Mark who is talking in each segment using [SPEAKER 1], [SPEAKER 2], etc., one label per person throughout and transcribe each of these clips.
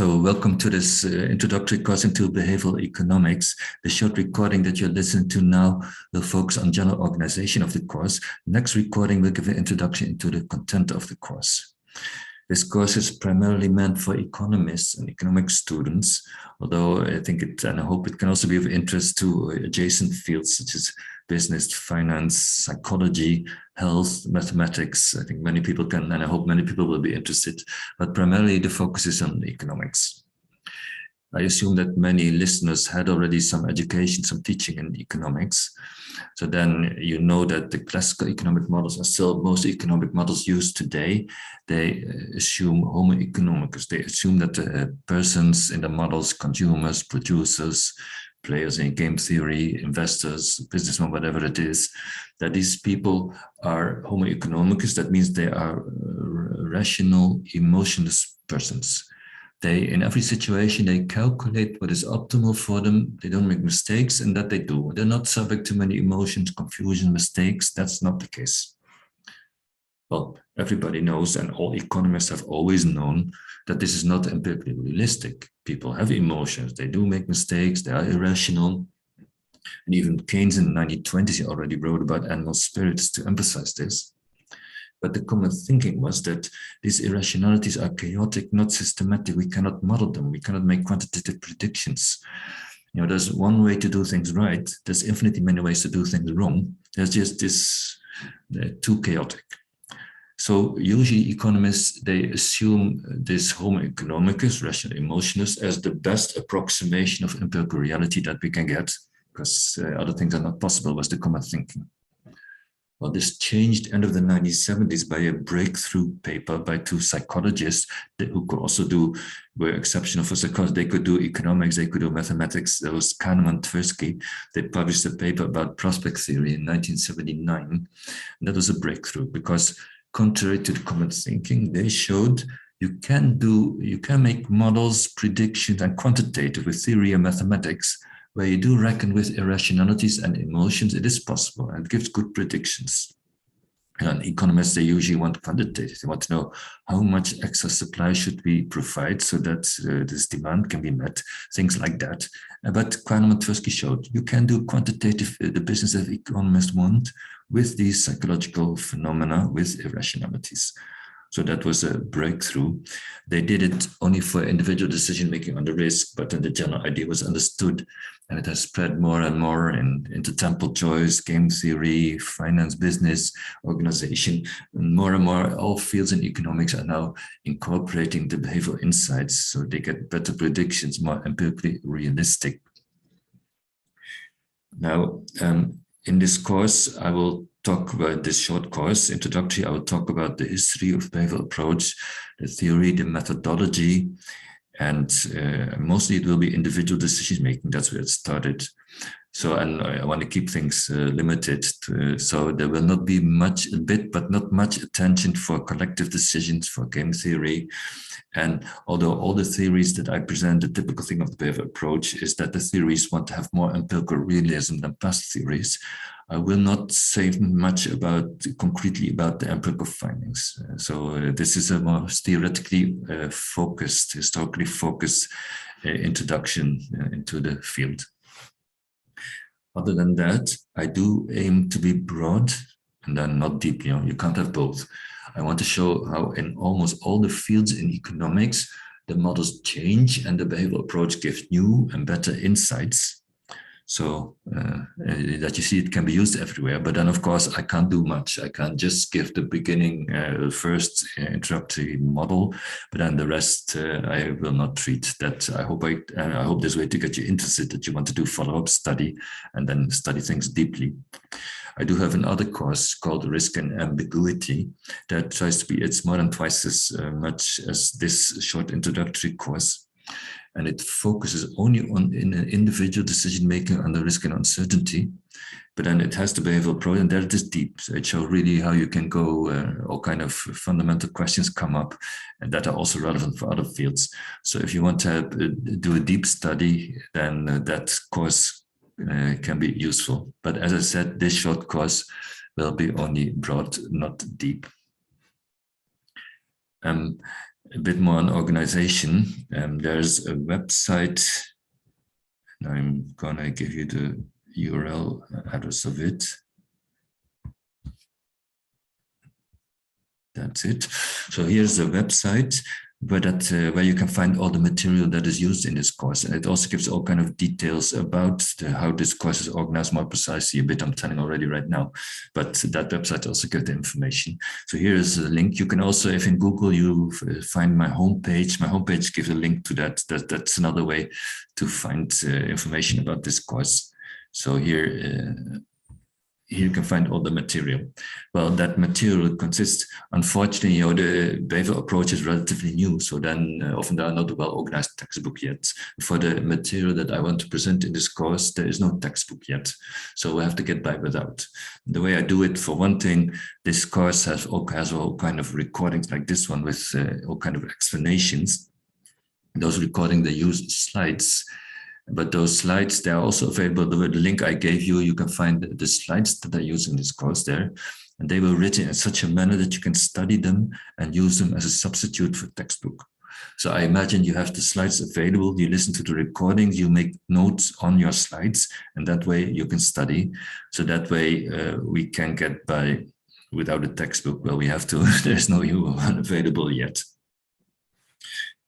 [SPEAKER 1] So welcome to this introductory course into behavioral economics. The short recording that you're listening to now will focus on general organization of the course. Next recording will give an introduction into the content of the course. This course is primarily meant for economists and economic students, although I think it, and I hope it can also be of interest to adjacent fields such as business, finance, psychology, health, mathematics. I think many people can, and I hope many people will be interested, but primarily the focus is on economics. I assume that many listeners had already some education, some teaching in economics. So then you know that the classical economic models are still most economic models used today. They assume homo economicus. They assume that the persons in the models, consumers, producers, players in game theory, investors, businessmen, whatever it is, that these people are homo economicus. That means they are rational, emotionless persons. They, in every situation, they calculate what is optimal for them. They don't make mistakes, and that they do. They're not subject to many emotions, confusion, mistakes. That's not the case. Well, everybody knows, and all economists have always known, that this is not empirically realistic. People have emotions. They do make mistakes. They are irrational. And even Keynes in the 1920s already wrote about animal spirits to emphasize this. But the common thinking was that these irrationalities are chaotic, not systematic. We cannot model them. We cannot make quantitative predictions. You know, there's one way to do things right. There's infinitely many ways to do things wrong. There's just this too chaotic. So usually economists, they assume this homo economicus, rational emotionalist, as the best approximation of empirical reality that we can get, because other things are not possible, was the common thinking. Well, this changed end of the 1970s by a breakthrough paper by two psychologists who could also do, were exceptional for psychology. They could do economics, they could do mathematics. There was Kahneman and Tversky. They published a paper about prospect theory in 1979. And that was a breakthrough because contrary to the common thinking, they showed you can make models, predictions, and quantitative with theory and mathematics, where you do reckon with irrationalities and emotions. It is possible and it gives good predictions. And economists, they usually want quantitative. They want to know how much extra supply should we provide so that this demand can be met, things like that. But Kahneman and Tversky showed you can do quantitative, the business that economists want, with these psychological phenomena, with irrationalities. So that was a breakthrough. They did it only for individual decision-making on the risk, but then the general idea was understood, and it has spread more and more into temple choice, game theory, finance, business, organization, and more all fields in economics are now incorporating the behavioral insights, so they get better predictions, more empirically realistic. Now, in this course, I will talk about this short course, introductory. I will talk about the history of behavioral approach, the theory, the methodology, and mostly it will be individual decision making. That's where it started. So, and I want to keep things limited, so there will not be a bit, but not much attention for collective decisions, for game theory. And although all the theories that I present, the typical thing of the behavioral approach is that the theories want to have more empirical realism than past theories. I will not say much concretely about the empirical findings. This is a more theoretically focused, historically focused introduction into the field. Other than that, I do aim to be broad and then not deep. You know, you can't have both. I want to show how in almost all the fields in economics, the models change and the behavioral approach gives new and better insights. So that you see it can be used everywhere, but then of course I can't do much. I can't just give the beginning, first introductory model, but then the rest I will not treat. That I hope this way to get you interested, that you want to do follow-up study and then study things deeply. I do have another course called Risk and Ambiguity that tries to be, it's more than twice as much as this short introductory course. And it focuses only on individual decision-making under risk and uncertainty. But then it has the behavioral approach, and there it is deep. So it shows really how you can go, all kind of fundamental questions come up, and that are also relevant for other fields. So if you want to do a deep study, then that course can be useful. But as I said, this short course will be only broad, not deep. a bit more on organization. There's a website, and I'm gonna give you the URL address of it. That's it. So here's the website where you can find all the material that is used in this course. And it also gives all kind of details about how this course is organized more precisely, a bit I'm telling already right now, but that website also gives the information. So here is a link. You can also, if in Google you find my homepage gives a link to that. That's another way to find information about this course. So here you can find all the material. Well, that material consists, unfortunately, the behavioral approach is relatively new, so then often there are not a well-organized textbook yet. For the material that I want to present in this course, there is no textbook yet, so we have to get by without. The way I do it, for one thing, this course has all kind of recordings like this one with all kind of explanations. Those recordings, they use slides. But those slides, they're also available. The link I gave you, you can find the slides that I use in this course there. And they were written in such a manner that you can study them and use them as a substitute for textbook. So I imagine you have the slides available, you listen to the recordings, you make notes on your slides, and that way you can study. So that way we can get by without a textbook. Well, we have to, there's no one available yet.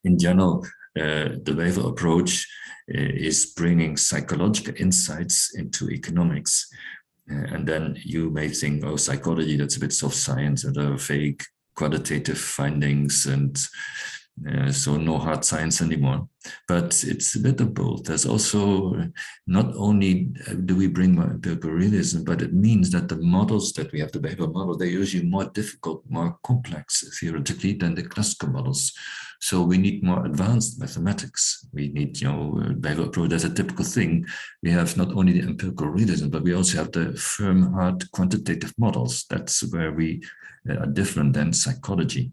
[SPEAKER 1] In general, the behavioral approach is bringing psychological insights into economics. And then you may think, oh, psychology, that's a bit soft science, and are vague qualitative findings, and so no hard science anymore. But it's a bit of both. There's also, not only do we bring empirical realism, but it means that the models that we have, the behavioral models, they're usually more difficult, more complex theoretically than the classical models. So we need more advanced mathematics. We need, behavioral approach. That's a typical thing. We have not only the empirical realism, but we also have the firm, hard quantitative models. That's where we are different than psychology.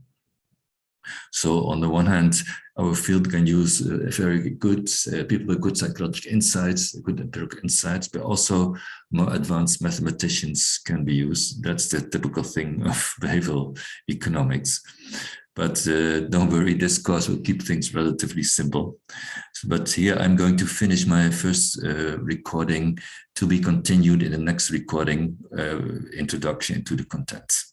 [SPEAKER 1] So on the one hand, our field can use very good people with good psychological insights, good empirical insights, but also more advanced mathematicians can be used. That's the typical thing of behavioral economics. But don't worry, this course will keep things relatively simple. But here I'm going to finish my first recording, to be continued in the next recording, introduction to the content.